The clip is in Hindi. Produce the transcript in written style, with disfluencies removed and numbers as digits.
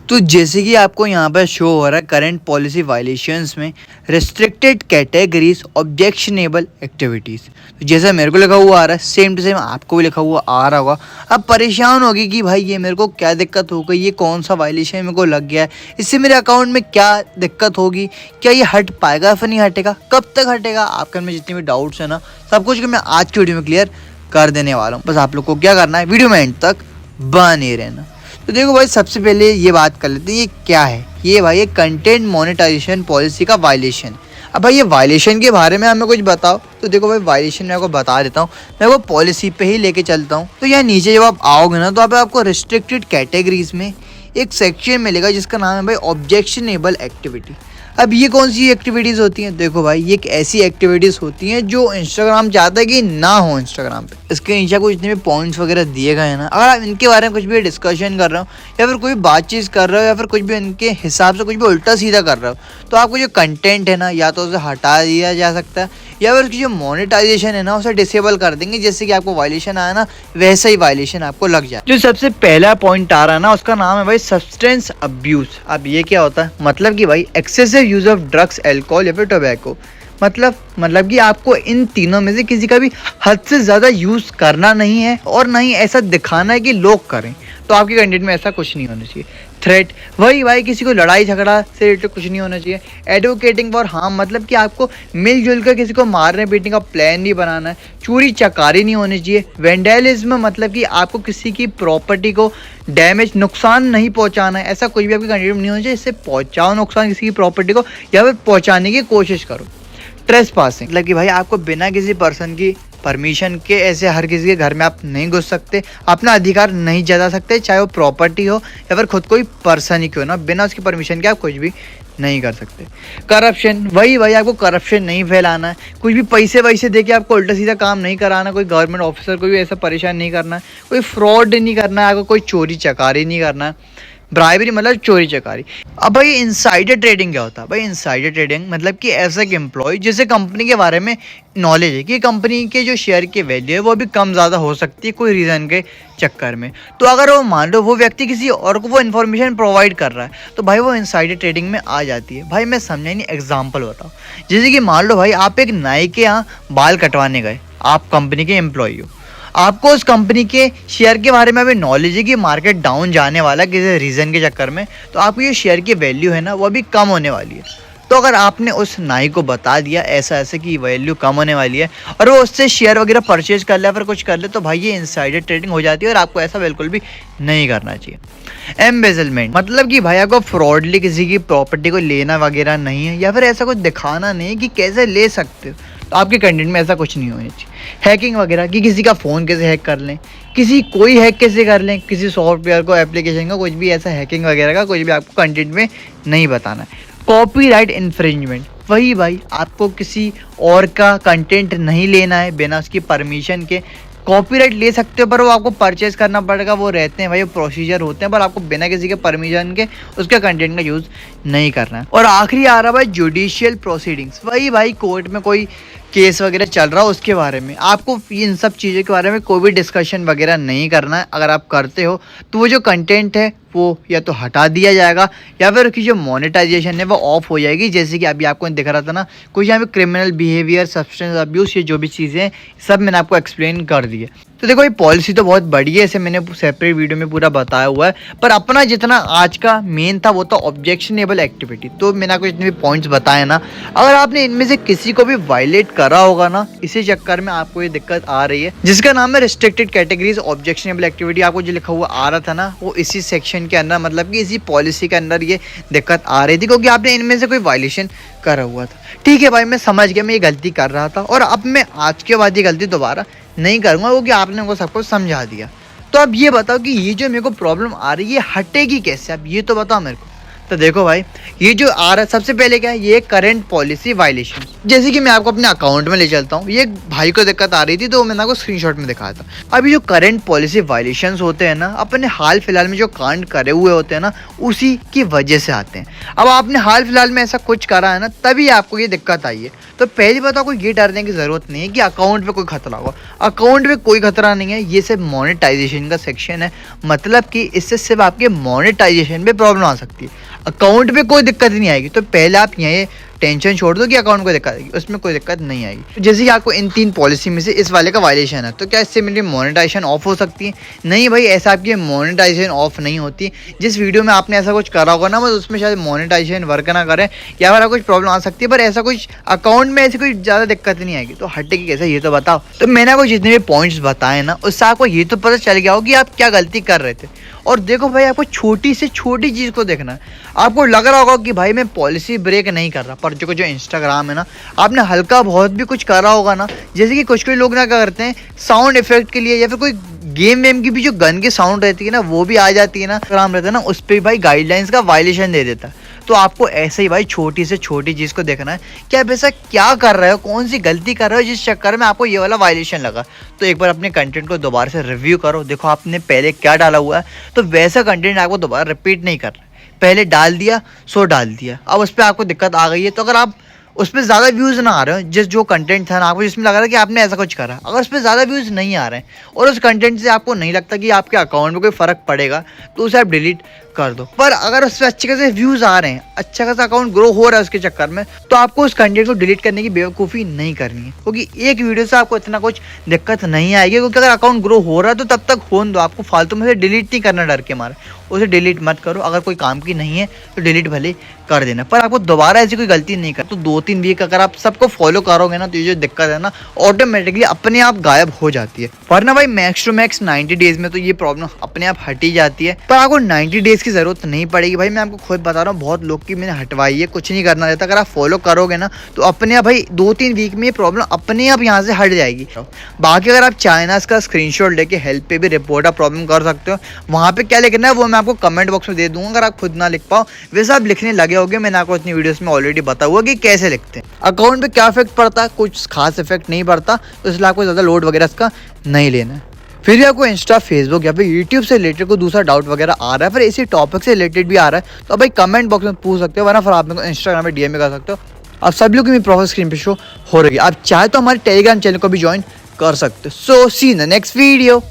तो जैसे कि आपको यहाँ पर शो हो रहा है करंट पॉलिसी वायलेशंस में रिस्ट्रिक्टेड कैटेगरीज ऑब्जेक्शनेबल एक्टिविटीज़, तो जैसा मेरे को लिखा हुआ आ रहा है सेम टू सेम आपको भी लिखा हुआ आ रहा होगा। अब परेशान होगी कि भाई ये मेरे को क्या दिक्कत हो गई, ये कौन सा वायलेशन मेरे को लग गया है, इससे मेरे अकाउंट में क्या दिक्कत होगी, क्या ये हट पाएगा फिर नहीं हटेगा, कब तक हटेगा। आपके में जितने भी डाउट्स है ना सब कुछ मैं आज की वीडियो में क्लियर कर देने वाला हूँ। बस आप लोग को क्या करना है, वीडियो में एंड तक बने रहना। तो देखो भाई सबसे पहले ये बात कर लेते हैं ये क्या है। ये भाई ये कंटेंट मोनेटाइजेशन पॉलिसी का वायलेशन। अब भाई ये वायलेशन के बारे में हमें कुछ बताओ। तो देखो भाई वायलेशन मैं आपको बता देता हूँ, मैं वो पॉलिसी पे ही लेके चलता हूँ। तो यहाँ नीचे जब आप आओगे ना तो यहाँ पे आपको रिस्ट्रिक्टेड कैटेगरीज में एक सेक्शन मिलेगा जिसका नाम है भाई ऑब्जेक्शनेबल एक्टिविटी। अब ये कौन सी एक्टिविटीज़ होती हैं? देखो भाई ये एक ऐसी एक्टिविटीज़ होती हैं जो इंस्टाग्राम चाहता है कि ना हो इंस्टाग्राम पे। इसके नीचे कुछ जितने भी पॉइंट्स वगैरह दिए गए हैं ना, अगर आप इनके बारे में कुछ भी डिस्कशन कर रहे हो या फिर कोई बातचीत कर रहे हो या फिर कुछ भी इनके हिसाब से कुछ भी उल्टा सीधा कर रहे हो, तो आपको जो कंटेंट है ना या तो उसे हटा दिया जा सकता है या फिर उसकी जो मोनेटाइजेशन है ना उसे डिसेबल कर देंगे, जैसे कि आपको वायलेशन आया ना वैसा ही वायलेशन आपको लग जाए। जो सबसे पहला पॉइंट आ रहा है ना उसका नाम है भाई सब्सटेंस अब्यूज। अब ये क्या होता है? मतलब कि भाई excessive use of drugs, alcohol या फिर टोबैको। मतलब कि आपको इन तीनों में से किसी का भी हद से ज़्यादा यूज़ करना नहीं है और ना ही ऐसा दिखाना है कि लोग करें। तो आपके कंटेंट में ऐसा कुछ नहीं होना चाहिए। थ्रेट, वही भाई किसी को लड़ाई झगड़ा से रिलेटेड कुछ नहीं होना चाहिए। एडवोकेटिंग फॉर हार्म, मतलब कि आपको मिलजुल कर किसी को मारने पीटने का प्लान नहीं बनाना है। चोरी चकारी नहीं होनी चाहिए। वेंडलिज्म, मतलब कि आपको किसी की प्रॉपर्टी को डैमेज, नुकसान नहीं पहुंचाना है। ऐसा कुछ भी आपके कंटेंट में नहीं होना चाहिए इससे पहुंचाओ नुकसान किसी की प्रॉपर्टी को या फिर पहुंचाने की कोशिश करो। ट्रेसपासिंग, मतलब कि भाई आपको बिना किसी पर्सन की परमिशन के ऐसे हर किसी के घर में आप नहीं घुस सकते, अपना अधिकार नहीं जता सकते, चाहे वो प्रॉपर्टी हो या फिर खुद कोई पर्सन ही क्यों ना, बिना उसकी परमिशन के आप कुछ भी नहीं कर सकते। करप्शन, वही भाई आपको करप्शन नहीं फैलाना है। कुछ भी पैसे वैसे दे के आपको उल्टा सीधा काम नहीं कराना, कोई गवर्नमेंट ऑफिसर को भी ऐसा परेशान नहीं करना है, कोई फ्रॉड नहीं करना है आपको, कोई चोरी चकारी नहीं करना है। ब्राइबरी मतलब चोरी चकारी। अब भाई इनसाइडर ट्रेडिंग क्या होता है? भाई इनसाइडर ट्रेडिंग मतलब कि ऐसा एक एम्प्लॉय जिसे कंपनी के बारे में नॉलेज है कि कंपनी के जो शेयर की वैल्यू है वो भी कम ज़्यादा हो सकती है कोई रीज़न के चक्कर में। तो अगर वो मान लो वो व्यक्ति किसी और को वो इन्फॉर्मेशन प्रोवाइड कर रहा है तो भाई वो इनसाइडर ट्रेडिंग में आ जाती है। भाई मैं समझा नहीं, एग्जाम्पल बताओ। जैसे कि मान लो भाई आप एक नाई के यहाँ बाल कटवाने गए, आप कंपनी के एम्प्लॉय हो, आपको उस कंपनी के शेयर के बारे में अभी नॉलेज है कि मार्केट डाउन जाने वाला है किसी रीज़न के चक्कर में, तो आपको ये शेयर की वैल्यू है ना वो अभी कम होने वाली है। तो अगर आपने उस नाई को बता दिया ऐसा ऐसे कि वैल्यू कम होने वाली है और वो उससे शेयर वगैरह परचेज कर ले फिर कुछ कर ले, तो भाई ये इनसाइडर ट्रेडिंग हो जाती है और आपको ऐसा बिल्कुल भी नहीं करना चाहिए। एम्बेजलमेंट, मतलब कि भाई आपको फ्रॉडली किसी की प्रॉपर्टी को लेना वगैरह नहीं है या फिर ऐसा कुछ दिखाना नहीं है कि कैसे ले सकते हो, तो आपके कंटेंट में ऐसा कुछ नहीं होना चाहिए। हैकिंग वगैरह कि किसी का फ़ोन कैसे हैक कर लें, किसी कोई हैक कैसे कर लें, किसी सॉफ्टवेयर को, एप्लीकेशन का, कुछ भी ऐसा हैकिंग वगैरह का कुछ भी आपको कंटेंट में नहीं बताना है। कॉपीराइट इन्फ्रिंजमेंट, वही भाई आपको किसी और का कंटेंट नहीं लेना है बिना उसकी परमिशन के। कॉपीराइट ले सकते हो पर वो आपको परचेज करना पड़ेगा, वो रहते हैं भाई, वो प्रोसीजर होते हैं, पर आपको बिना किसी के परमिशन के उसके कंटेंट का यूज़ नहीं करना है। और आखिरी आ रहा भाई जुडिशियल प्रोसीडिंग्स, वही भाई कोर्ट में कोई केस वगैरह चल रहा हो उसके बारे में आपको इन सब चीज़ों के बारे में कोई भी डिस्कशन वगैरह नहीं करना है। अगर आप करते हो तो वो जो कंटेंट है वो या तो हटा दिया जाएगा या फिर उसकी जो मोनेटाइजेशन है वो ऑफ हो जाएगी। जैसे कि अभी आपको दिख रहा था ना कुछ यहाँ पे क्रिमिनल बिहेवियर, सब्सटेंस अब्यूज़, ये जो भी चीज़ें हैं सब मैंने आपको एक्सप्लेन कर दी है। तो देखो ये पॉलिसी तो बहुत बड़ी है, इसे मैंने सेपरेट वीडियो में पूरा बताया हुआ है, पर अपना जितना आज का मेन था वो था ऑब्जेक्शनेबल एक्टिविटी। तो मैंने आपको जितने भी पॉइंट्स बताए ना, अगर आपने इनमें से किसी को भी वायलेट करा होगा ना, इसी चक्कर में आपको ये दिक्कत आ रही है जिसका नाम है रिस्ट्रिक्टेड कैटेगरीज ऑब्जेक्शनेबल एक्टिविटी। आपको जो लिखा हुआ आ रहा था ना वो इसी सेक्शन के अंदर, मतलब कि इसी पॉलिसी के अंदर ये दिक्कत आ रही थी क्योंकि आपने इनमें से कोई वायलेशन करा हुआ था। ठीक है भाई मैं समझ गया, मैं ये गलती कर रहा था और अब मैं आज के बाद ये गलती दोबारा नहीं करूँगा क्योंकि आपने वो सबको समझा दिया। तो अब ये बताओ कि ये जो मेरे को प्रॉब्लम आ रही है हटेगी कैसे? अब ये तो बताओ मेरे को। तो देखो भाई, ये जो आ रहा है सबसे पहले क्या है, ये करंट पॉलिसी वायलेशन। जैसे कि मैं आपको अपने अकाउंट में ले चलता हूँ, ये भाई को दिक्कत आ रही थी तो मैंने आपको स्क्रीनशॉट में दिखाया था। अभी जो करंट पॉलिसी वायलेशंस होते हैं ना, अपने हाल फिलहाल में जो कांड करे हुए होते हैं ना, उसी की वजह से आते हैं। अब आपने हाल फिलहाल में ऐसा कुछ करा है ना, तभी आपको ये दिक्कत आई है। तो पहली बात, आपको ये डरने की ज़रूरत नहीं है कि अकाउंट पे कोई खतरा होगा। अकाउंट पे कोई खतरा नहीं है, ये सिर्फ मोनेटाइजेशन का सेक्शन है। मतलब कि इससे सिर्फ आपके मोनेटाइजेशन पे प्रॉब्लम आ सकती है, अकाउंट पे कोई दिक्कत नहीं आएगी। तो पहले आप यहाँ टेंशन छोड़ दो कि अकाउंट को दिक्कत आएगी, उसमें कोई दिक्कत नहीं आएगी। तो जैसे कि आपको इन 3 पॉलिसी में से इस वाले का वायलेशन है, तो क्या इससे मेरी मोनेटाइजेशन ऑफ हो सकती है? नहीं भाई, ऐसा आपकी मोनेटाइजेशन ऑफ नहीं होती। जिस वीडियो में आपने ऐसा कुछ करा होगा ना, बस उसमें शायद मोनेटाइजेशन वर्क ना करें या फिर कुछ प्रॉब्लम आ सकती है, पर ऐसा कुछ अकाउंट में ऐसी कोई ज़्यादा दिक्कत नहीं आएगी। तो हटेगी कैसे, ये तो बताओ। तो मैंने आपको जितने भी पॉइंट्स बताए ना, उससे आपको ये तो पता चल गया हो कि आप क्या गलती कर रहे थे। और देखो भाई, आपको छोटी से छोटी चीज़ को देखना है। आपको लग रहा होगा कि भाई मैं पॉलिसी ब्रेक नहीं कर रहा, पर जो इंस्टाग्राम है ना, आपने हल्का बहुत भी कुछ करा होगा ना। जैसे कि कुछ लोग ना क्या करते हैं, साउंड इफेक्ट के लिए या फिर कोई गेम वेम की भी जो गन की साउंड रहती है ना, वो भी आ जाती है ना, इंस्टाग्राम रहता है ना, उस पर भाई गाइडलाइंस का वायलेशन दे देता है। तो आपको ऐसे ही भाई छोटी से छोटी चीज़ को देखना है कि आप ऐसा क्या कर रहे हो, कौन सी गलती कर रहे हो जिस चक्कर में आपको ये वाला वायलेशन लगा। तो एक बार अपने कंटेंट को दोबारा से रिव्यू करो, देखो आपने पहले क्या डाला हुआ है, तो वैसा कंटेंट आपको दोबारा रिपीट नहीं करना। पहले डाल दिया सो डाल दिया, अब उस पर आपको दिक्कत आ गई है, तो अगर आप उस पर ज़्यादा व्यूज़ ना आ रहे हो, जो कंटेंट था ना आपको जिसमें लग रहा है कि आपने ऐसा कुछ करा, अगर उस पर ज़्यादा व्यूज़ नहीं आ रहे हैं और उस कंटेंट से आपको नहीं लगता कि आपके अकाउंट में कोई फ़र्क पड़ेगा, तो उसे आप डिलीट कर दो। पर अगर उस पर अच्छे खासे व्यूज़ आ रहे हैं, अच्छा खासा अकाउंट ग्रो हो रहा है उसके चक्कर में, तो आपको उस कंटेंट को डिलीट करने की बेवकूफ़ी नहीं करनी है, क्योंकि एक वीडियो से आपको इतना कुछ दिक्कत नहीं आएगी। क्योंकि अगर अकाउंट ग्रो हो रहा है तो तब तक होने दो, आपको फालतू में से डिलीट नहीं करना डर के मारे, उसे डिलीट मत करो। अगर कोई काम की नहीं है तो डिलीट भले कर देना, पर आपको दोबारा ऐसी कोई गलती नहीं कर। तो 2-3 वीक अगर आप सबको फॉलो करोगे ना, तो ये जो दिक्कत है ना, ऑटोमेटिकली अपने आप गायब हो जाती है। वरना भाई मैक्स टू मैक्स 90 डेज में तो ये प्रॉब्लम अपने आप हट ही जाती है। पर आपको 90 डेज की जरूरत नहीं पड़ेगी भाई, मैं आपको खुद बता रहा हूँ, बहुत लोग की मैंने हटवाई है, कुछ नहीं करना रहता। अगर आप फॉलो करोगे ना, तो अपने आप भाई 2-3 वीक में ये प्रॉब्लम अपने आप यहाँ से हट जाएगी। बाकी अगर आप चाइनास का स्क्रीनशॉट लेके हेल्प पे भी रिपोर्ट ऑफ प्रॉब्लम कर सकते हो। वहाँ पे क्या लिखना है वो मैं आपको कमेंट बॉक्स में दे दूंगा, अगर आप खुद ना लिख पाओ। वैसे आप लिखने लगे होगे, मैंने आपको अपनी वीडियोस में ऑलरेडी बताया हुआ कि कैसे लिखते हैं। अकाउंट पे क्या इफेक्ट पड़ता है, कुछ खास इफेक्ट नहीं पड़ता, तो इसलिए आपको ज़्यादा लोड वगैरह इसका नहीं लेना है। फिर भी आपको इंस्टा, फेसबुक या फिर यूट्यूब से रिलेटेड कोई दूसरा डाउट वगैरह आ रहा है, फिर इसी टॉपिक से रिलेटेड भी आ रहा है, तो भाई कमेंट बॉक्स में पूछ सकते हो, वरना फिर आप मेरे को इंस्टाग्राम में डीएम में कर सकते हो। आप सब लोग की मेरी प्रोफाइल स्क्रीन पे शो हो रही है, आप चाहे तो हमारे टेलीग्राम चैनल को भी ज्वाइन कर सकते हो। सो सी इन द नेक्स्ट वीडियो।